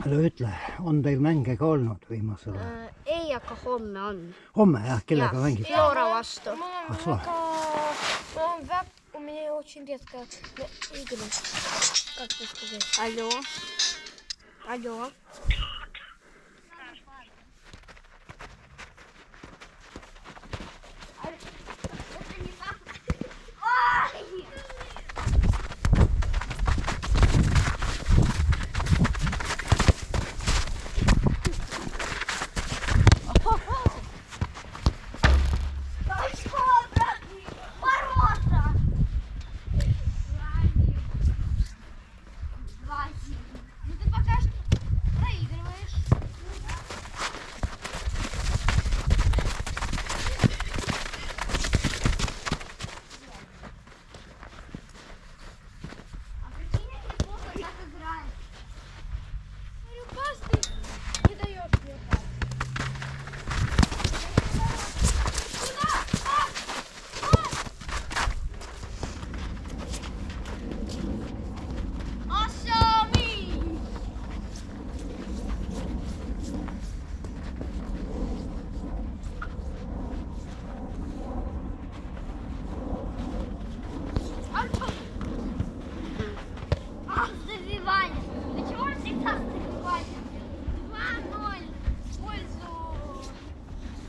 Ära ütle, on teil mänge ka olnud viimasel ajal? Ei, aga homme on. Homme jah, kellega mängib? Flora vastu. У меня очень редко игры. Как ты сказать? Алло. Алло.